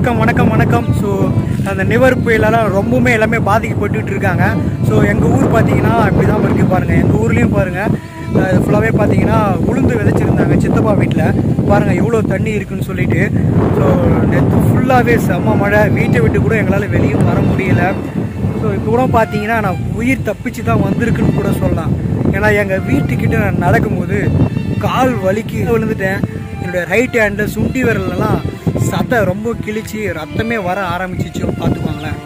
வணக்கம். ஸோ அந்த நிவர் புயலால் ரொம்பவுமே எல்லாமே பாதிக்கப்பட்டு இருக்காங்க. ஸோ எங்கள் ஊர் பார்த்தீங்கன்னா இப்படி தான் இருக்குது பாருங்கள். எங்கள் ஊர்லேயும் பாருங்கள், இது ஃபுல்லாகவே பார்த்தீங்கன்னா உளுந்து விதைச்சிருந்தாங்க சித்தப்பா வீட்டில். பாருங்கள் எவ்வளோ தண்ணி இருக்குதுன்னு சொல்லிட்டு. ஸோ நேற்று ஃபுல்லாகவே செம்ம மழை, வீட்டை விட்டு கூட எங்களால் வெளியும் வர முடியல. ஸோ இப்போ கூட பார்த்தீங்கன்னா நான் உயிர் தப்பிச்சு தான் வந்திருக்குன்னு கூட சொல்லலாம். ஏன்னா எங்கள் வீட்டுக்கிட்ட நான் நடக்கும்போது கால் வலிக்கு விழுந்துட்டேன். என்னுடைய ரைட் ஹேண்டில் சுண்டி விரலெல்லாம் சதை ரொம்ப கிழிச்சு ரத்தமே வர ஆரம்பிச்சிச்சு, பார்த்துக்கோங்களேன்.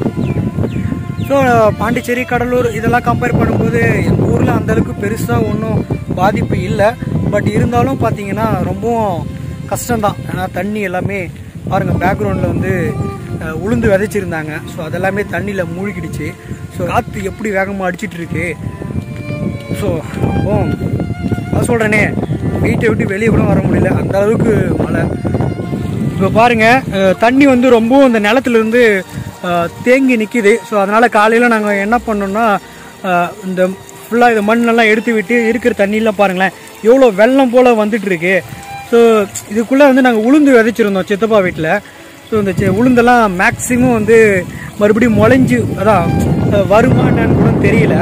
ஸோ பாண்டிச்சேரி, கடலூர் இதெல்லாம் கம்பேர் பண்ணும்போது எங்கள் ஊரில் அந்தளவுக்கு பெருசாக ஒன்றும் பாதிப்பு இல்லை. பட் இருந்தாலும் பார்த்தீங்கன்னா ரொம்பவும் கஷ்டம்தான். ஏன்னா தண்ணி எல்லாமே பாருங்கள், பேக்ரவுண்டில் வந்து உளுந்து விதைச்சிருந்தாங்க. ஸோ அதெல்லாமே தண்ணியில் மூழ்கிடுச்சு. ஸோ காற்று எப்படி வேகமாக அடிச்சிட்டு இருக்கு. ஸோ நான் சொல்கிறேனே, வீட்டை விட்டு வெளியே கூட வர முடியல, அந்த அளவுக்கு மழை. இப்போ பாருங்கள், தண்ணி வந்து ரொம்ப இந்த நிலத்துலேருந்து தேங்கி நிற்கிது. ஸோ அதனால் காலையில் நாங்கள் என்ன பண்ணோம்னா, இந்த ஃபுல்லாக இந்த மண்ணெல்லாம் எடுத்து விட்டு இருக்கிற தண்ணியெலாம் பாருங்களேன் எவ்வளோ வெள்ளம் போல் வந்துட்டுருக்கு. ஸோ இதுக்குள்ளே வந்து நாங்கள் உளுந்து விதைச்சிருந்தோம் சித்தப்பா வீட்டில். ஸோ இந்த உளுந்தெல்லாம் மேக்ஸிமம் வந்து மறுபடியும் முளைஞ்சு அதான் வருமா என்னன்னு கூட தெரியல.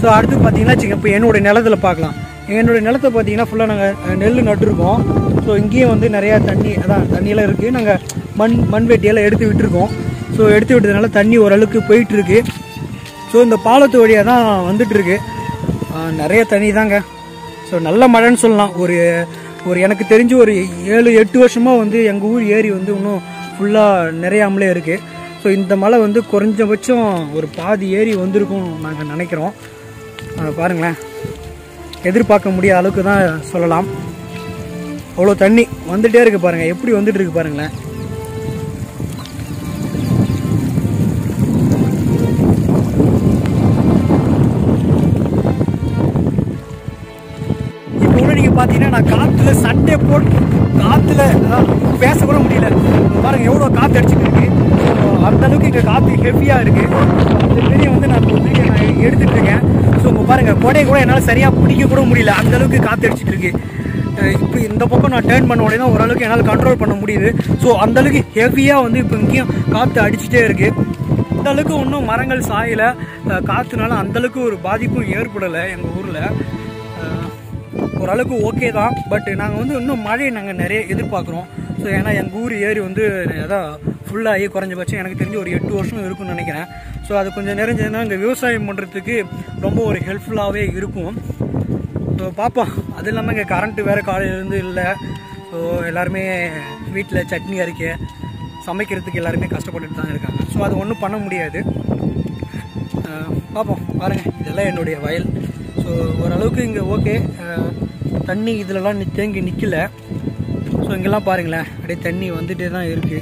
ஸோ அடுத்து பார்த்தீங்கன்னா இப்போ என்னுடைய நிலத்தில் பார்க்கலாம். என்னுடைய நிலத்தை பார்த்தீங்கன்னா ஃபுல்லாக நாங்கள் நெல் நட்டுருக்கோம். ஸோ இங்கேயும் வந்து நிறையா தண்ணியெல்லாம் இருக்குது. நாங்கள் மண் வெட்டியெல்லாம் எடுத்து விட்டுருக்கோம். ஸோ எடுத்து விட்டதுனால தண்ணி ஓரளவுக்கு போயிட்டுருக்கு. ஸோ இந்த பாலத்து வழியாக தான் வந்துட்டுருக்கு. நிறைய தண்ணி தாங்க. ஸோ நல்ல மழைன்னு சொல்லலாம். ஒரு எனக்கு தெரிஞ்சு ஒரு 7-8 வருஷமாக வந்து எங்கள் ஊர் ஏரி வந்து இன்னும் ஃபுல்லாக நிறையாமலே இருக்குது. ஸோ இந்த மழை வந்து குறைஞ்சபட்சம் ஒரு பாதி ஏரி வந்திருக்கும் நாங்கள் நினைக்கிறோம். பாருங்களேன், எதிர்பார்க்க முடியாத அளவுக்கு தான் சொல்லலாம். அவ்வளோ தண்ணி வந்துகிட்டே இருக்குது பாருங்கள், எப்படி வந்துட்டு இருக்கு பாருங்களேன். இப்போ கூட நீங்கள் பார்த்தீங்கன்னா நான் காற்றுல சண்டே போட்டு காற்றுல பேசக்கூட முடியல. பாருங்கள் எவ்வளோ காற்று அடிச்சுட்டு இருக்கு. அந்த அளவுக்கு இங்கே காற்று ஹெவியாக இருக்குது. அந்த பெரிய வந்து நான் எடுத்துகிட்டு இருக்கேன். ஸோ இப்போ பாருங்கள், கொடையை கூட என்னால் சரியாக பிடிக்க கூட முடியல, அந்த அளவுக்கு காற்று அடிச்சுட்டு இருக்கு. இப்போ இந்த பக்கம் நான் டேர்ன் பண்ண உடனே தான் ஓரளவுக்கு என்னால் கண்ட்ரோல் பண்ண முடியுது. ஸோ அந்தளவுக்கு ஹெவியாக வந்து இப்போ இங்கேயும் காற்று அடிச்சுட்டே இருக்குது. அந்தளவுக்கு இன்னும் மரங்கள் சாயலை, காற்றுனால அந்தளவுக்கு ஒரு பாதிப்பும் ஏற்படலை எங்கள் ஊரில். ஓரளவுக்கு ஓகே தான். பட் நாங்கள் வந்து இன்னும் மழையை நாங்கள் நிறைய எதிர்பார்க்குறோம். ஸோ ஏன்னா எங்கள் ஊர் ஏரி வந்து அதான் ஃபுல்லாகி குறைஞ்சபட்சம் எனக்கு தெரிஞ்சு ஒரு 8 வருஷம் இருக்குன்னு நினைக்கிறேன். ஸோ அது கொஞ்சம் நிறைஞ்சதுன்னா இங்கே விவசாயம் பண்ணுறதுக்கு ரொம்ப ஒரு ஹெல்ப்ஃபுல்லாகவே இருக்கும். ஸோ பார்ப்போம். அது இல்லாமல் இங்கே கரண்ட்டு வேறு காலையிலேருந்து இல்லை. ஸோ எல்லாருமே வீட்டில் சட்னி அரைக்க சமைக்கிறதுக்கு எல்லாருமே கஷ்டப்பட்டுட்டு தான் இருக்காங்க. ஸோ அது ஒன்றும் பண்ண முடியாது. பார்ப்போம். பாருங்கள், இதெல்லாம் என்னுடைய வயல். ஸோ ஓரளவுக்கு இங்கே ஓகே, தண்ணி இதிலலாம் தேங்கி நிற்கல. ஸோ இங்கெல்லாம் பாருங்களேன், அப்படியே தண்ணி வந்துகிட்டே தான் இருக்குது.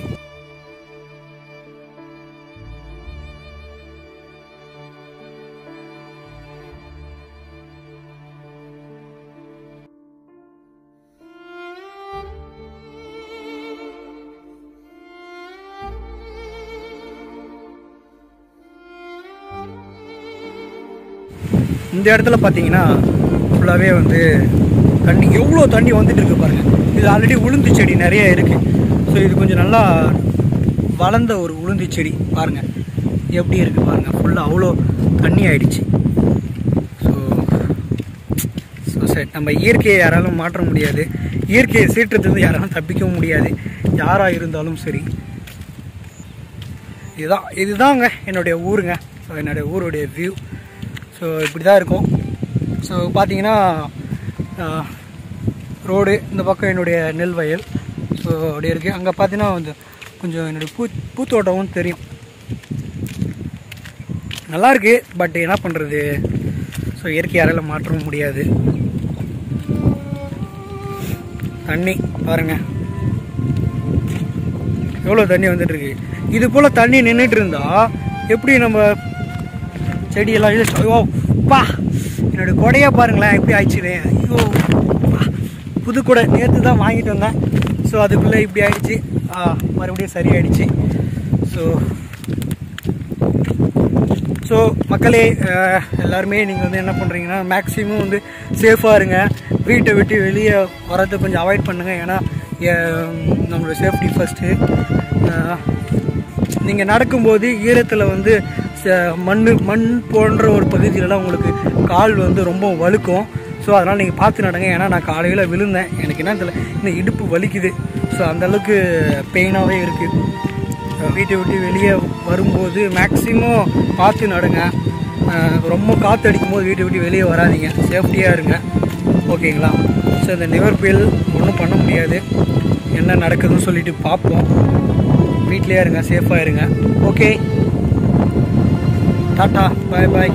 இந்த இடத்துல பார்த்தீங்கன்னா ஃபுல்லாகவே வந்து தண்ணி, எவ்வளோ தண்ணி வந்துட்டு இருக்கு பாருங்கள். இது ஆல்ரெடி உளுந்து செடி நிறைய இருக்குது. ஸோ இது கொஞ்சம் நல்லா வளர்ந்த ஒரு உளுந்து செடி பாருங்கள் எப்படி இருக்குது பாருங்கள். ஃபுல்லாக அவ்வளோ தண்ணி ஆயிடுச்சு. ஸோ சரி, நம்ம இயற்கையை யாராலும் மாற்ற முடியாது, இயற்கையை சீற்றத்துலேருந்து யாராலும் தப்பிக்கவும் முடியாது, யாராக இருந்தாலும் சரி. இதுதாங்க என்னுடைய ஊருங்க. ஸோ என்னுடைய ஊருடைய வியூ ஸோ இப்படி தான் இருக்கும். ஸோ பார்த்தீங்கன்னா ரோடு, இந்த பக்கம் என்னுடைய நெல் வயல். ஸோ அப்படி இருக்குது. அங்கே பார்த்தீங்கன்னா கொஞ்சம் என்னுடைய பூத்தோட்டமும் தெரியும். நல்லாயிருக்கு. பட் என்ன பண்ணுறது, ஸோ இயற்கை யாரால மாற்றவும் முடியாது. தண்ணி பாருங்கள் எவ்வளோ தண்ணி வந்துட்டுருக்கு. இது போல் தண்ணி நின்றுட்டு இருந்தால் எப்படி நம்ம செடியெல்லாம் ஐயோ பா, என்னுடைய கொடையை பாருங்களேன் எப்படி ஆயிடுச்சுன்னு. ஐயோ புது கொடை நேற்று தான் வாங்கிட்டு வந்தேன். ஸோ அதுக்குள்ளே இப்படி ஆயிடுச்சு. மறுபடியும் சரியாயிடுச்சு. ஸோ மக்களே, எல்லாருமே நீங்கள் வந்து என்ன பண்ணுறீங்கன்னா, மேக்ஸிமம் வந்து சேஃபாக இருங்க. வீட்டை விட்டு வெளியே வரதை கொஞ்சம் அவாய்ட் பண்ணுங்கள். ஏன்னா நம்மளோட சேஃப்டி ஃபஸ்ட்டு. நீங்கள் நடக்கும்போது ஈரத்தில் வந்து மண் போன்ற ஒரு பகுதியிலலாம் உங்களுக்கு கால் வந்து ரொம்ப வழுக்கும். ஸோ அதனால் நீங்கள் பார்த்து நடங்க. ஏன்னா நான் காலையில் விழுந்தேன், எனக்கு என்ன தெரியல, இந்த இடுப்பு வலிக்குது. ஸோ அந்தளவுக்கு பெயினாகவே இருக்குது. வீட்டை விட்டு வெளியே வரும்போது மேக்ஸிமம் பார்த்து நடுங்க. ரொம்ப காற்று அடிக்கும்போது வீட்டை விட்டு வெளியே வராதிங்க, சேஃப்டியாக இருங்க. ஓகேங்களா? ஸோ இந்த நிவர் புயல் ஒன்றும் பண்ண முடியாது, என்ன நடக்குதுன்னு சொல்லிட்டு பார்ப்போம். வீட்டிலேயே இருங்க, சேஃபாக இருங்க. ஓகே, டாட்டா, பாய் பாய்.